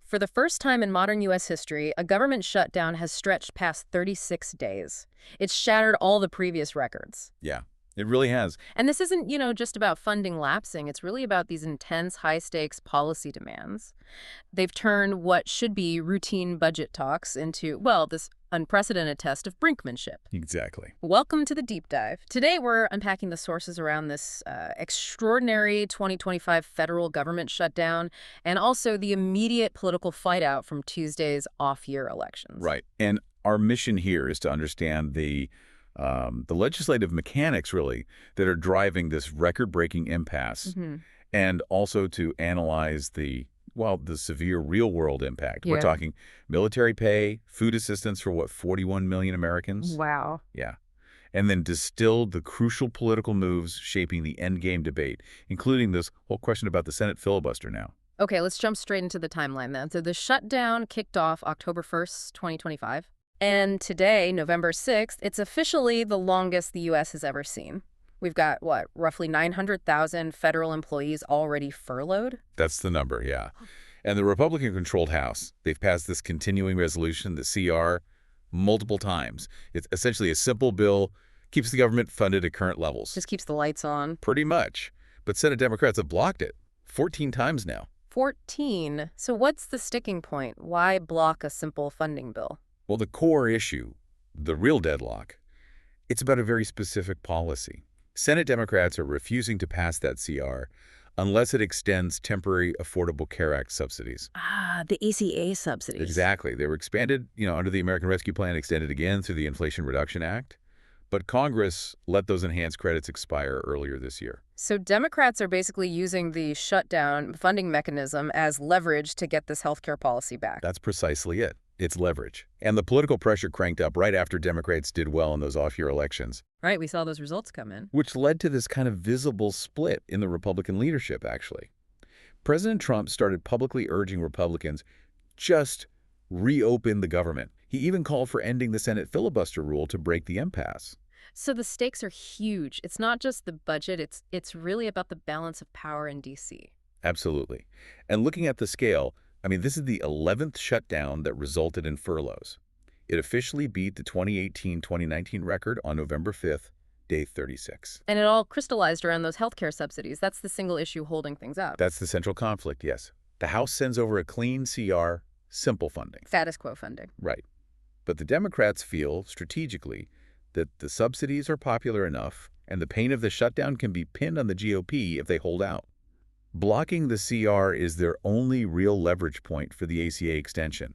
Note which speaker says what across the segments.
Speaker 1: For the first time in modern U.S. history, a government shutdown has stretched past 36 days. It's shattered all the previous records.
Speaker 2: Yeah, it really has.
Speaker 1: And this isn't, just about funding lapsing. It's really about these intense, high-stakes policy demands. They've turned what should be routine budget talks into, well, this unprecedented test of brinkmanship.
Speaker 2: Exactly.
Speaker 1: Welcome to the deep dive. Today, we're unpacking the sources around this extraordinary 2025 federal government shutdown and also the immediate political fight out from Tuesday's off-year elections.
Speaker 2: Right. And our mission here is to understand the legislative mechanics, really, that are driving this record-breaking impasse, and also to analyze the severe real-world impact. We're talking military pay, food assistance for, 41 million Americans?
Speaker 1: Wow.
Speaker 2: Yeah. And then distilled the crucial political moves shaping the endgame debate, including this whole question about the Senate filibuster now.
Speaker 1: Okay, let's jump straight into the timeline then. So the shutdown kicked off October 1st, 2025. And today, November 6th, it's officially the longest the U.S. has ever seen. We've got, roughly 900,000 federal employees already furloughed?
Speaker 2: That's the number, yeah. And the Republican-controlled House, they've passed this continuing resolution, the CR, multiple times. It's essentially a simple bill, keeps the government funded at current levels.
Speaker 1: Just keeps the lights on.
Speaker 2: Pretty much. But Senate Democrats have blocked it 14 times now.
Speaker 1: 14? So what's the sticking point? Why block a simple funding bill?
Speaker 2: Well, the core issue, the real deadlock, it's about a very specific policy. Senate Democrats are refusing to pass that CR unless it extends temporary Affordable Care Act subsidies.
Speaker 1: Ah, the ACA subsidies.
Speaker 2: Exactly. They were expanded, under the American Rescue Plan, extended again through the Inflation Reduction Act. But Congress let those enhanced credits expire earlier this year.
Speaker 1: So Democrats are basically using the shutdown funding mechanism as leverage to get this healthcare policy back.
Speaker 2: That's precisely it. It's leverage. And the political pressure cranked up right after Democrats did well in those off-year elections.
Speaker 1: Right, we saw those results come in.
Speaker 2: Which led to this kind of visible split in the Republican leadership, actually. President Trump started publicly urging Republicans just reopen the government. He even called for ending the Senate filibuster rule to break the impasse.
Speaker 1: So the stakes are huge. It's not just the budget, it's really about the balance of power in D.C.
Speaker 2: Absolutely. And looking at the scale, this is the 11th shutdown that resulted in furloughs. It officially beat the 2018-2019 record on November 5th, day 36.
Speaker 1: And it all crystallized around those healthcare subsidies. That's the single issue holding things up.
Speaker 2: That's the central conflict, yes. The House sends over a clean CR, simple funding.
Speaker 1: Status quo funding.
Speaker 2: Right. But the Democrats feel, strategically, that the subsidies are popular enough and the pain of the shutdown can be pinned on the GOP if they hold out. Blocking the CR is their only real leverage point for the ACA extension,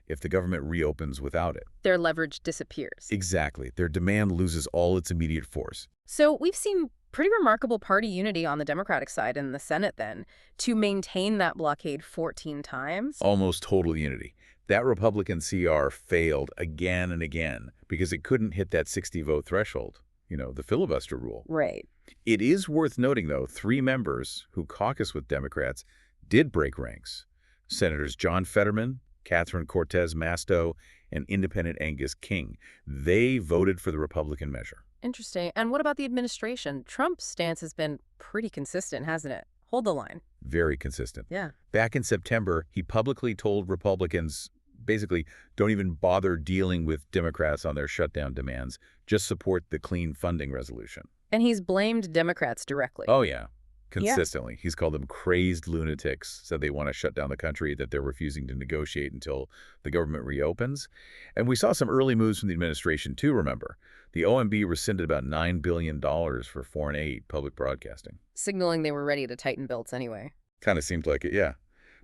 Speaker 2: if the government reopens without it.
Speaker 1: Their leverage disappears.
Speaker 2: Exactly. Their demand loses all its immediate force.
Speaker 1: So we've seen pretty remarkable party unity on the Democratic side in the Senate, then, to maintain that blockade 14 times.
Speaker 2: Almost total unity. That Republican CR failed again and again because it couldn't hit that 60-vote threshold, the filibuster rule.
Speaker 1: Right.
Speaker 2: It is worth noting, though, 3 members who caucus with Democrats did break ranks. Senators John Fetterman, Catherine Cortez Masto, and independent Angus King. They voted for the Republican measure.
Speaker 1: Interesting. And what about the administration? Trump's stance has been pretty consistent, hasn't it? Hold the line.
Speaker 2: Very consistent.
Speaker 1: Yeah.
Speaker 2: Back in September, he publicly told Republicans, basically, don't even bother dealing with Democrats on their shutdown demands. Just support the clean funding resolution.
Speaker 1: And he's blamed Democrats directly.
Speaker 2: Oh, yeah. Consistently. Yeah. He's called them crazed lunatics, said they want to shut down the country, that they're refusing to negotiate until the government reopens. And we saw some early moves from the administration, too, remember. The OMB rescinded about $9 billion for foreign aid, public broadcasting.
Speaker 1: Signaling they were ready to tighten belts anyway.
Speaker 2: Kind of seemed like it, yeah.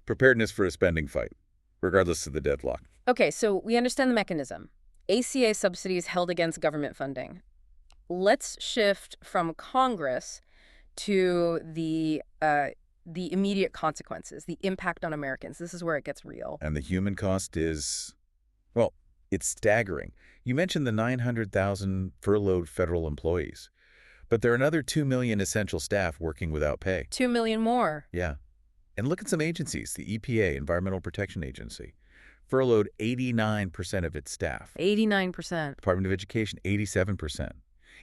Speaker 2: Preparedness for a spending fight, regardless of the deadlock.
Speaker 1: Okay, so we understand the mechanism. ACA subsidies held against government funding. Let's shift from Congress to the immediate consequences, the impact on Americans. This is where it gets real.
Speaker 2: And the human cost is, it's staggering. You mentioned the 900,000 furloughed federal employees, but there are another 2 million essential staff working without pay.
Speaker 1: 2 million more.
Speaker 2: Yeah. And look at some agencies. The EPA, Environmental Protection Agency, furloughed 89% of its staff.
Speaker 1: 89%.
Speaker 2: Department of Education, 87%.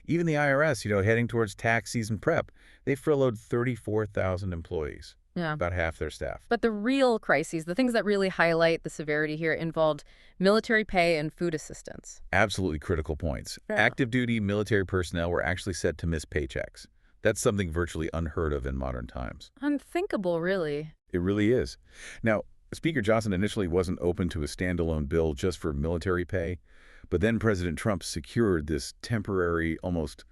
Speaker 2: Even the IRS, heading towards tax season prep, they furloughed 34,000 employees.
Speaker 1: Yeah.
Speaker 2: about half their staff.
Speaker 1: But the real crises, the things that really highlight the severity here, involved military pay and food assistance.
Speaker 2: Absolutely critical points.
Speaker 1: Yeah.
Speaker 2: Active duty military personnel were actually set to miss paychecks. That's something virtually unheard of in modern times.
Speaker 1: Unthinkable, really.
Speaker 2: It really is. Now, Speaker Johnson initially wasn't open to a standalone bill just for military pay, but then President Trump secured this temporary, almost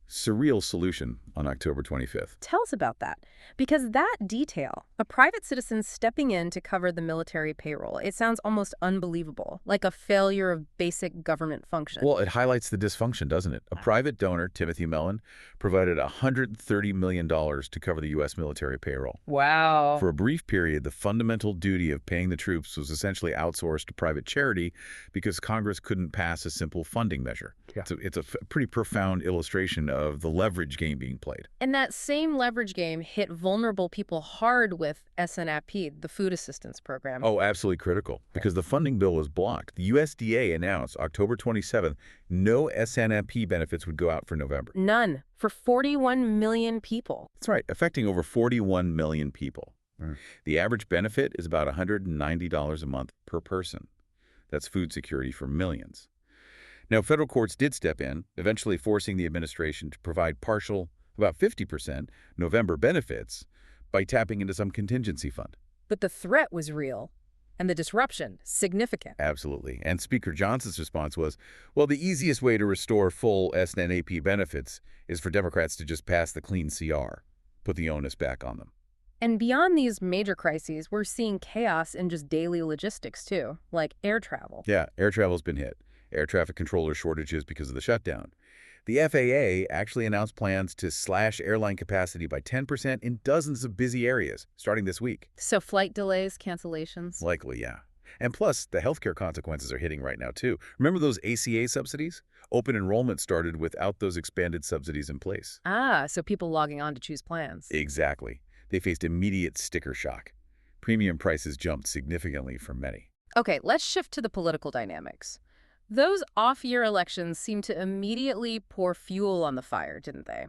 Speaker 2: surreal solution on October 25th.
Speaker 1: Tell us about that. Because that detail, a private citizen stepping in to cover the military payroll, it sounds almost unbelievable, like a failure of basic government function.
Speaker 2: Well, it highlights the dysfunction, doesn't it? A private donor, Timothy Mellon, provided $130 million to cover the U.S. military payroll.
Speaker 1: Wow.
Speaker 2: For a brief period, the fundamental duty of paying the troops was essentially outsourced to private charity because Congress couldn't pass a simple funding measure.
Speaker 1: Yeah.
Speaker 2: It's a pretty profound illustration of the leverage game being played.
Speaker 1: And that same leverage game hit vulnerable people hard with SNAP, the food assistance program.
Speaker 2: Oh, absolutely critical, because the funding bill was blocked. The USDA announced October 27th no SNAP benefits would go out for November.
Speaker 1: None. For 41 million people.
Speaker 2: That's right, affecting over 41 million people. The average benefit is about $190 a month per person. That's food security for millions. Now, federal courts did step in, eventually forcing the administration to provide partial, about 50%, November benefits by tapping into some contingency fund.
Speaker 1: But the threat was real, and the disruption significant.
Speaker 2: Absolutely. And Speaker Johnson's response was, well, the easiest way to restore full SNAP benefits is for Democrats to just pass the clean CR, put the onus back on them.
Speaker 1: And beyond these major crises, we're seeing chaos in just daily logistics, too, like air travel.
Speaker 2: Yeah, air travel's been hit. Air traffic controller shortages because of the shutdown. The FAA actually announced plans to slash airline capacity by 10% in dozens of busy areas, starting this week.
Speaker 1: So flight delays, cancellations?
Speaker 2: Likely, yeah. And plus, the healthcare consequences are hitting right now, too. Remember those ACA subsidies? Open enrollment started without those expanded subsidies in place.
Speaker 1: Ah, so people logging on to choose plans.
Speaker 2: Exactly. They faced immediate sticker shock. Premium prices jumped significantly for many.
Speaker 1: Okay, let's shift to the political dynamics. Those off-year elections seemed to immediately pour fuel on the fire, didn't they?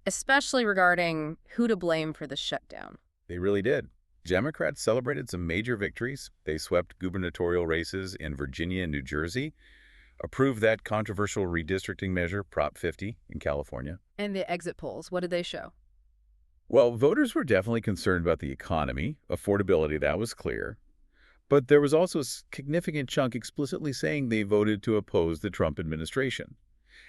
Speaker 1: Especially regarding who to blame for the shutdown.
Speaker 2: They really did. Democrats celebrated some major victories. They swept gubernatorial races in Virginia and New Jersey, approved that controversial redistricting measure, Prop 50, in California.
Speaker 1: And the exit polls, what did they show?
Speaker 2: Well, voters were definitely concerned about the economy, affordability, that was clear. But there was also a significant chunk explicitly saying they voted to oppose the Trump administration.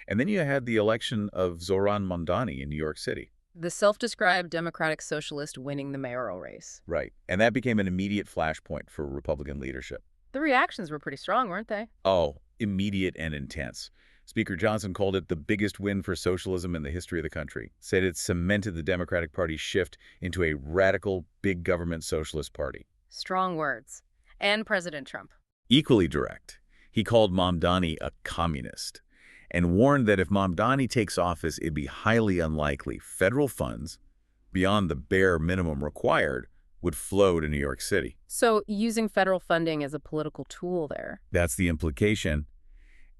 Speaker 2: And then you had the election of Zohran Mamdani in New York City.
Speaker 1: The self-described Democratic Socialist winning the mayoral race.
Speaker 2: Right. And that became an immediate flashpoint for Republican leadership.
Speaker 1: The reactions were pretty strong, weren't they?
Speaker 2: Oh, immediate and intense. Speaker Johnson called it the biggest win for socialism in the history of the country, said it cemented the Democratic Party's shift into a radical, big government socialist party.
Speaker 1: Strong words. And President Trump.
Speaker 2: Equally direct, he called Mamdani a communist and warned that if Mamdani takes office, it'd be highly unlikely federal funds, beyond the bare minimum required, would flow to New York City.
Speaker 1: So using federal funding as a political tool there.
Speaker 2: That's the implication.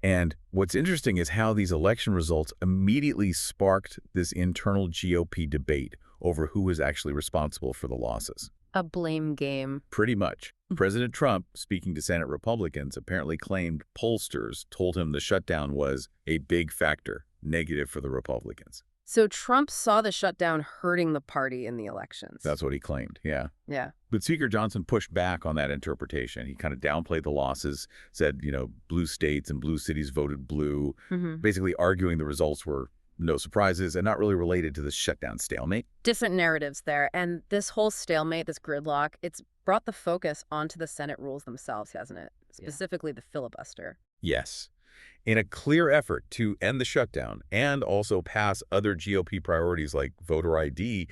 Speaker 2: And what's interesting is how these election results immediately sparked this internal GOP debate over who was actually responsible for the losses.
Speaker 1: A blame game.
Speaker 2: Pretty much. President Trump, speaking to Senate Republicans, apparently claimed pollsters told him the shutdown was a big factor, negative for the Republicans.
Speaker 1: So Trump saw the shutdown hurting the party in the elections.
Speaker 2: That's what he claimed, yeah.
Speaker 1: Yeah.
Speaker 2: But Speaker Johnson pushed back on that interpretation. He kind of downplayed the losses, said, blue states and blue cities voted blue, basically arguing the results were no surprises and not really related to the shutdown stalemate.
Speaker 1: Different narratives there. And this whole stalemate, this gridlock, it's brought the focus onto the Senate rules themselves, hasn't it? Specifically the filibuster.
Speaker 2: Yes. In a clear effort to end the shutdown and also pass other GOP priorities like voter ID,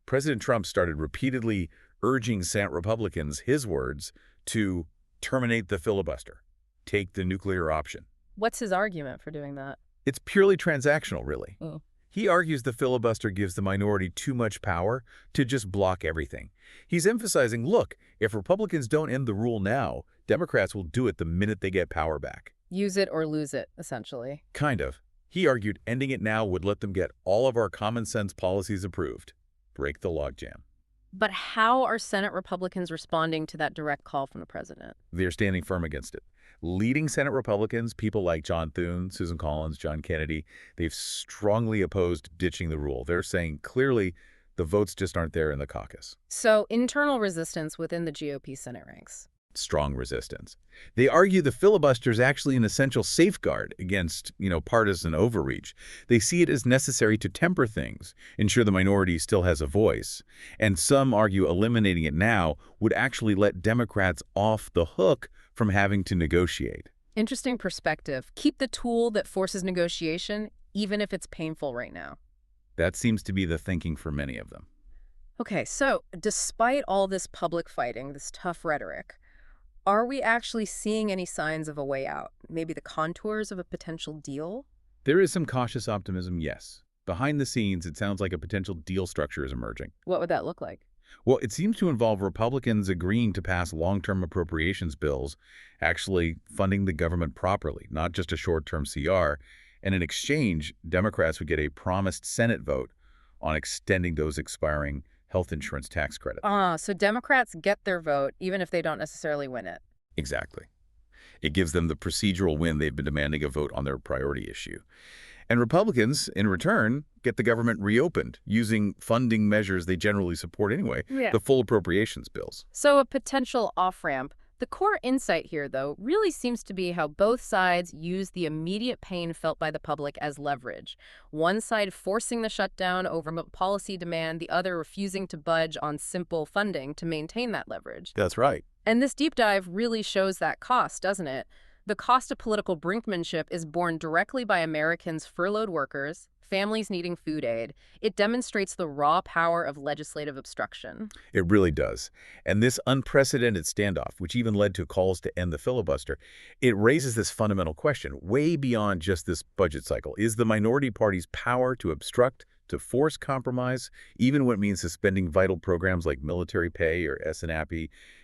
Speaker 2: President Trump started repeatedly urging Senate Republicans, his words, to terminate the filibuster, take the nuclear option.
Speaker 1: What's his argument for doing that?
Speaker 2: It's purely transactional, really.
Speaker 1: Oh.
Speaker 2: He argues the filibuster gives the minority too much power to just block everything. He's emphasizing, look, if Republicans don't end the rule now, Democrats will do it the minute they get power back.
Speaker 1: Use it or lose it, essentially.
Speaker 2: Kind of. He argued ending it now would let them get all of our common sense policies approved. Break the logjam.
Speaker 1: But how are Senate Republicans responding to that direct call from the president?
Speaker 2: They're standing firm against it. Leading Senate Republicans, people like John Thune, Susan Collins, John Kennedy, they've strongly opposed ditching the rule. They're saying clearly the votes just aren't there in the caucus.
Speaker 1: So internal resistance within the GOP Senate ranks.
Speaker 2: Strong resistance. They argue the filibuster is actually an essential safeguard against, partisan overreach. They see it as necessary to temper things, ensure the minority still has a voice. And some argue eliminating it now would actually let Democrats off the hook from having to negotiate.
Speaker 1: Interesting perspective. Keep the tool that forces negotiation, even if it's painful right now.
Speaker 2: That seems to be the thinking for many of them.
Speaker 1: Okay, so despite all this public fighting, this tough rhetoric, are we actually seeing any signs of a way out? Maybe the contours of a potential deal?
Speaker 2: There is some cautious optimism, yes. Behind the scenes, it sounds like a potential deal structure is emerging.
Speaker 1: What would that look like?
Speaker 2: Well, it seems to involve Republicans agreeing to pass long-term appropriations bills, actually funding the government properly, not just a short-term CR. And in exchange, Democrats would get a promised Senate vote on extending those expiring health insurance tax credits.
Speaker 1: So Democrats get their vote even if they don't necessarily win it.
Speaker 2: Exactly. It gives them the procedural win they've been demanding a vote on their priority issue. And Republicans, in return, get the government reopened using funding measures they generally support anyway,
Speaker 1: Yeah.
Speaker 2: the full appropriations bills.
Speaker 1: So a potential off-ramp. The core insight here, though, really seems to be how both sides use the immediate pain felt by the public as leverage. One side forcing the shutdown over policy demand, the other refusing to budge on simple funding to maintain that leverage.
Speaker 2: That's right.
Speaker 1: And this deep dive really shows that cost, doesn't it? The cost of political brinkmanship is borne directly by Americans' furloughed workers, families needing food aid. It demonstrates the raw power of legislative obstruction.
Speaker 2: It really does. And this unprecedented standoff, which even led to calls to end the filibuster, it raises this fundamental question, way beyond just this budget cycle. Is the minority party's power to obstruct, to force compromise, even when it means suspending vital programs like military pay or SNAP,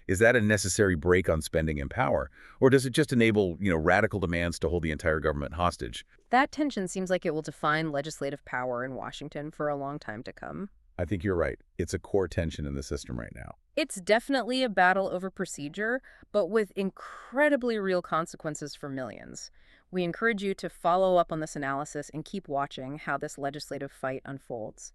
Speaker 2: is that a necessary break on spending and power? Or does it just enable, radical demands to hold the entire government hostage?
Speaker 1: That tension seems like it will define legislative power in Washington for a long time to come.
Speaker 2: I think you're right. It's a core tension in the system right now.
Speaker 1: It's definitely a battle over procedure, but with incredibly real consequences for millions. We encourage you to follow up on this analysis and keep watching how this legislative fight unfolds.